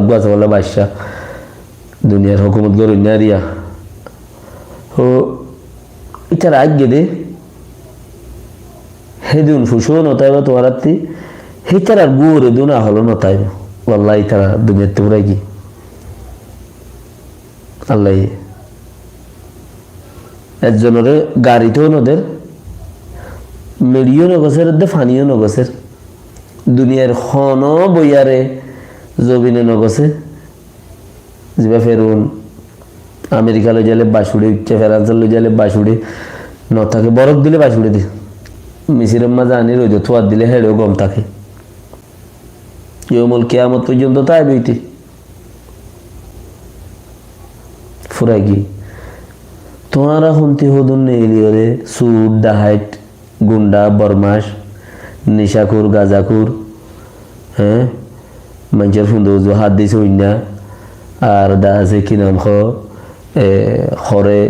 ভাগ্য আছে বলে বাদশাহ দুনিয়ার হুকুমত গরু নারিয়া ও ইটার আগে দে হেদুন ফুসো নতাইব তোমার আত্মি হেতার আর গুড়ে দুনা হলো নতাইব আল্লাহ তারা দুনিয়ার তোমরা কি আল্লাহ একজনের গাড়িতেও নদের মেডিও নগসের ফানিও নগসের দুনিয়ার খন বইয়ারে জবিনে নগসে যা ফেরুন আমেরিকা লো যালে বাসুড়ে উচ্চে ফ্রান্স লো যালে বাসুড়ে ন থাকে বরফ দিলে বাসুড়ে দি মিশিরের মাঝে আনি রইদ থোয়ার দিলে হেড়েও গম থাকে ইয়মুল কিয়ামত পর্যন্ত তাই বইতে ফুরাই কি তোমারা হুমতি হুদুন নেইলিওরে সুদ ডাহাইট গুন্ডা বরমাস নিশাকুর গাজাকুর হ্যাঁ মানুষের সুন্দর হাত দিছে হইনা আর দা আছে কি নাম খরে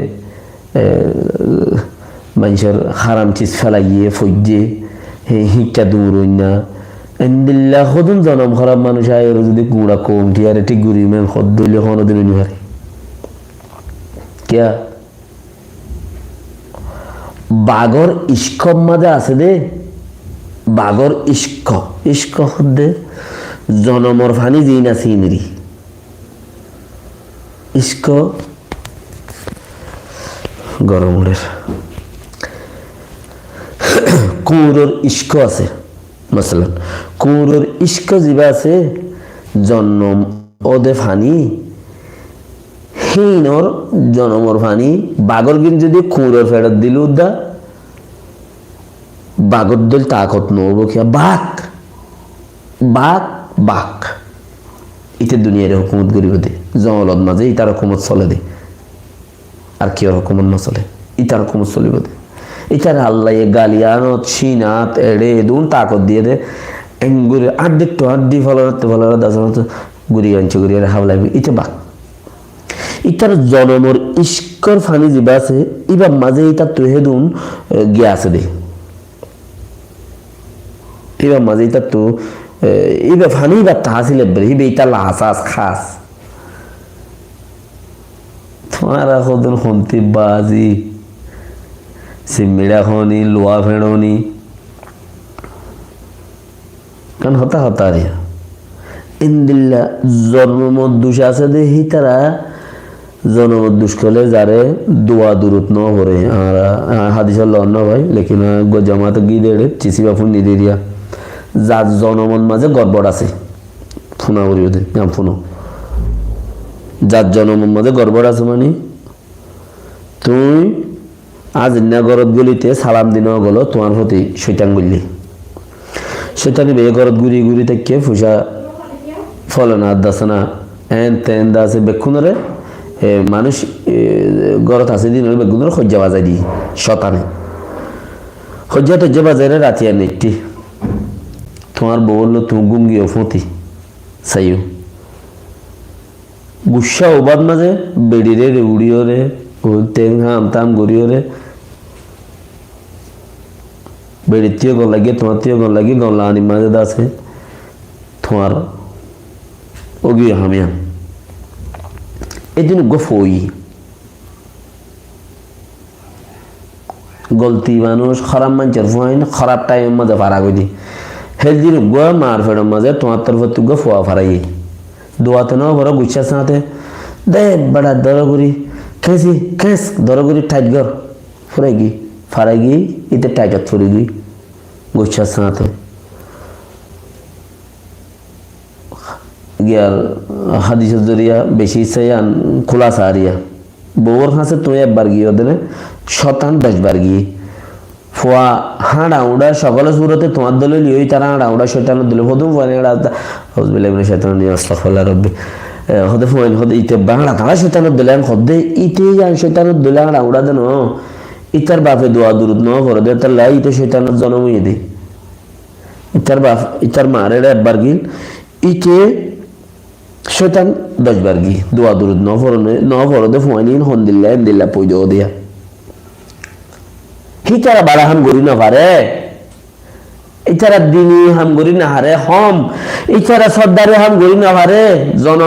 মানুষের হারাম চিজ ফেলাইয়ে ফজ্জে হিটটা দূর হইনা এন্দিল্লা হদুন জনম খারাপ মানুষ আয় যদি গুড়া কমটি আর ঠিক গুড়ি মেন খদ দইলে কোনোদিন হইনি পারে কিয়া বাগর ইস্কম মাঝে আছে দে বাগর ইস্ক হদ্দে জনমর ফানি দিই না সিনরি ইস্ক গরমের কুরোর ইস্ক আছে মাসালান কুরোর ইস্ক জিবা আছে জন্ম ওদে ফানি হিনর জনমর ফানি বাগর গিন যদি কুরোর ফেরত দিল উদ্দা বাগর দল তাকত নব কিয়া বাক ইতে দুনিয়ার হুকুমত গরিব দে জঙ্গলত মাঝে ইতার হুকুমত চলে দে আর কি হুকুমত না চলে ইতার হুকুমত চলিব দে ইতার আল্লাহ গালিয়ানত সিনাত এড়ে দুন তাকত দিয়ে দে এঙ্গুরে আড্ডি তো আড্ডি ফলার দাসনত গুড়ি আনছে গুড়ি হাওলাবি ইতে বাক ইতার জনমর ইস্কর ফানি জিবা আছে ইবা মাঝে ইতার তুহে দুন গিয়া আছে দে ইবা মাঝে ইতার তো ইবা ফানি বা তাহাসিলে ব্রে ইবা ইতা লাসাস খাস তোমারা খোদন হন্তি বাজি সিমিড়া খনি লোয়া ফেড়নি কারণ হতা রে ইন্দিল্লা জন্মমত দুষ আছে দে হি তারা জন্মত দুষ করলে যারে দোয়া দূরত ন করে আর হাদিসের লন ভাই লেকিন জামাতে গিয়ে দেড়ে চিসি বাফুন নিদে দিয়া যার জনমন মাঝে গড়বড় আছে ফোনা করি ওদের নাম ফোনো যার জনমন মাঝে গড়বড় আছে মানে তুই আজ না গরত গলিতে সালাম দিন গেল তোমার প্রতি শৈতান গলি শৈতানি বে গরত গুড়ি গুড়ি থেকে ফুসা ফলনা দাসে না এন তেন দাসে বেক্ষুনরে মানুষ গরত আছে দিন বেগুনের সজ্জা বাজাই দি শতানে সজ্জা টজ্জা বাজাই রাতি আর নেটি তোমার বউ বললো তুমি গুঙ্গিও ফুঁতি চাইও গুসা ওবাদ মাঝে বেড়িরে উড়িও রে তেং হাম তাম গড়িও রে বেড়ির তিও গন লাগিয়ে তোমার তিও গন লাগিয়ে গনলা আনি মাঝে দাসে তোমার ওগিয়ে হামিয়াম এই জন্য গফই গলতি মানুষ খারাপ মানুষের ফাইন খারাপ টাইম মাঝে ফারা কই দি হেলদির গোয়া মার ফেড়ের মাঝে তোমার তরফ তুই ফোয়া ফারাই দোয়াতে নাও বড় গুচ্ছা সাথে দে বড়া দরগুড়ি খেস দরগুড়ি টাইট গর ফুরাই গি ফারাই গি ইতে টাইটত ফুরি গি গুচ্ছা সাথে গিয়ার হাদিসের জরিয়া বেশি চাইয়ান খোলা সারিয়া বউর হাসে তুই একবার গিয়ে ওদের শতান 10 বার গিয়ে ফোয়া হাঁড়া উড়া সকলের সুরতে তোমার দলে লিওই তারা হাঁড়া উড়া শৈতান দিল হদুম ফোয়ানি হাঁড়া হজবিল্লাহ মিনাশ শাইতানির রাজিম আস্তাগফিরুল্লাহ রাব্বি হদে ফোয়ানি হদে ইতে বাংলা তারা শৈতানের দলে হদে ইতে জান শৈতানের দলে হাঁড়া উড়া দেন ইতার বাপে দোয়া দুরুদ ন করে দে তার লাই ইতে শৈতানের জন্ম হইয়ে দে ইতার বাপ ইতার মারে একবার গিল ইতে শৈতান 10 বার গি দোয়া দুরুদ ন ফরদে ফোয়ানি হন্দিল্লাহ পই দো দিয়া হিতারা বাড়া হাম গরি না পারে ইতারা দিনী হাম গরি না হারে হম ইতারা সর্দারে হাম গরি না পারে জন